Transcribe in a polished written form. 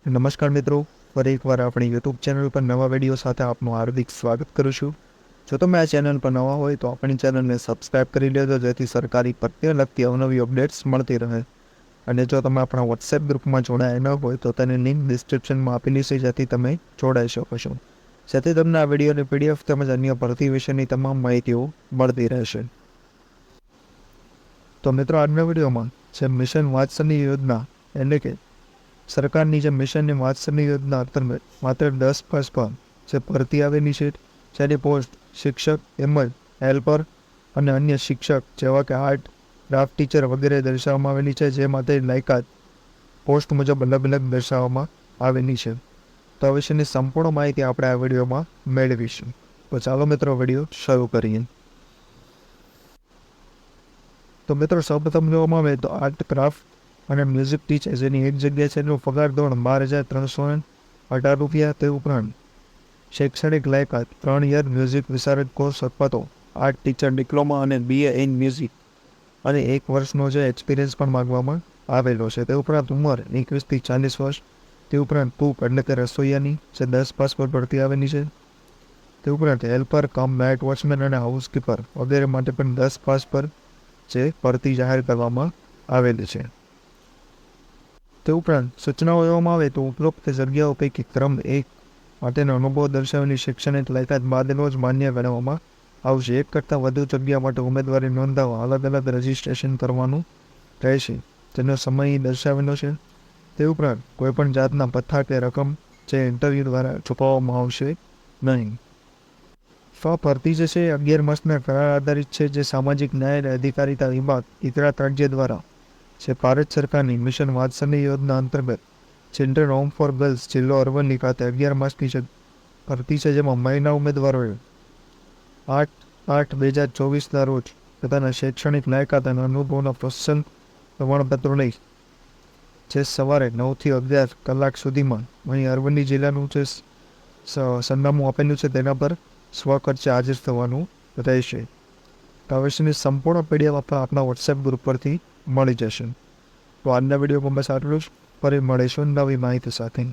નમસ્કાર મિત્રો, ફરી એકવાર આપણી યુટ્યુબ ચેનલ પર નવા વિડીયો સાથે આપનું હાર્દિક સ્વાગત કરું છું. જો તમે આ ચેનલ પર નવા હોય તો આપણી ચેનલને સબસ્ક્રાઇબ કરી લેજો, જેથી સરકારી ભરતીને લગતી અવનવી અપડેટ્સ મળતી રહે. અને જો તમે આપણા વોટ્સએપ ગ્રુપમાં જોડાયા ન હોય તો તેની લિંક ડિસ્ક્રિપ્શનમાં આપેલી છે, જેથી તમે જોડાઈ શકો છો. જેથી તમને આ વિડીયોની PDF તેમજ અન્ય ભરતી વિશેની તમામ માહિતીઓ મળતી રહેશે. તો મિત્રો, આજના વિડીયોમાં જે મિશન વાત્સલ્ય યોજના એટલે કે સરકારની જે મિશનની વાત્સલ્ય યોજના અંતર્ગત માત્ર 10 પાસ પર જે ભરતી આવેલી છે, જેની પોસ્ટ શિક્ષક તેમજ હેલ્પર અને અન્ય શિક્ષક જેવા કે આર્ટ, ક્રાફ્ટ ટીચર વગેરે દર્શાવવામાં આવેલી છે, જે માટે લાયકાત પોસ્ટ મુજબ અલગ અલગ દર્શાવવામાં આવેલી છે. તો આ વિશેની સંપૂર્ણ માહિતી આપણે આ વિડીયોમાં મેળવીશું. તો ચાલો મિત્રો, વિડીયો શરૂ કરીએ. તો મિત્રો, સૌપ્રથમ જોવામાં આવે તો આર્ટ, ક્રાફ્ટ અને મ્યુઝિક ટીચર જેની એક જગ્યા છે એનું પગાર ધોરણ 12,318 રૂપિયા. તે ઉપરાંત શૈક્ષણિક લાયકાત 3 યર મ્યુઝિક વિશારદ કોર્સ અથવા તો આર્ટ ટીચર ડિપ્લોમા અને BA ઇન મ્યુઝિક અને 1 વર્ષનો જે એક્સપિરિયન્સ પણ માગવામાં આવેલો છે. તે ઉપરાંત ઉંમર 21 થી 40 વર્ષ. તે ઉપરાંત કુક એટલે કે રસોઈયાની જે 10 પાસ પર ભરતી આવેલી છે. તે ઉપરાંત હેલ્પર કમ નાઇટ વોચમેન અને હાઉસકીપર વગેરે માટે પણ 10 પાસ પર જે ભરતી જાહેર કરવામાં આવેલી છે. તે ઉપરાંત સૂચનાઓ જોવામાં આવે તો ઉપરોક્ત જગ્યાઓ પૈકી ક્રમ 1 માટેનો અનુભવ દર્શાવેલી શૈક્ષણિક લાયકાત બાદનો જ માન્ય ગણવામાં આવશે. 1 કરતાં વધુ જગ્યા માટે ઉમેદવારી નોંધાવવા અલગ અલગ રજિસ્ટ્રેશન કરવાનું રહેશે, જેનો સમય દર્શાવેલો છે. તે ઉપરાંત કોઈપણ જાતના ભથ્થા કે રકમ જે ઇન્ટરવ્યૂ દ્વારા ચૂકવવામાં આવશે નહીં. ભરતી જે છે 11 માસના કરાર આધારિત છે, જે સામાજિક ન્યાય અને અધિકારિતા વિભાગ ગુજરાત રાજ્ય દ્વારા જે ભારત સરકારની મિશન વાત્સલ્ય યોજના અંતર્ગત ચિલ્ડ્રન હોમ ફોર ગર્લ્સ જિલ્લો અરવલ્લી ખાતે 11 માસની જે ભરતી છે, જેમાં મહિલા ઉમેદવારોએ 8/8/2024ના રોજ પોતાના શૈક્ષણિક લાયકાત અને અનુભવના પ્રોત્સાહન પ્રમાણપત્રો લઈ જે સવારે 9 થી 11 કલાક સુધીમાં અહીં અરવલ્લી જિલ્લાનું જે સરનામું આપેલું છે તેના પર સ્વખર્ચે હાજર થવાનું રહેશે. આ વિશેની સંપૂર્ણ PDF આપણા વોટ્સએપ ગ્રુપ પરથી મળી જશે. તો આજના વિડીયોમાં બસ આટલું જ. ફરી મળીશું નવી માહિતી સાથે.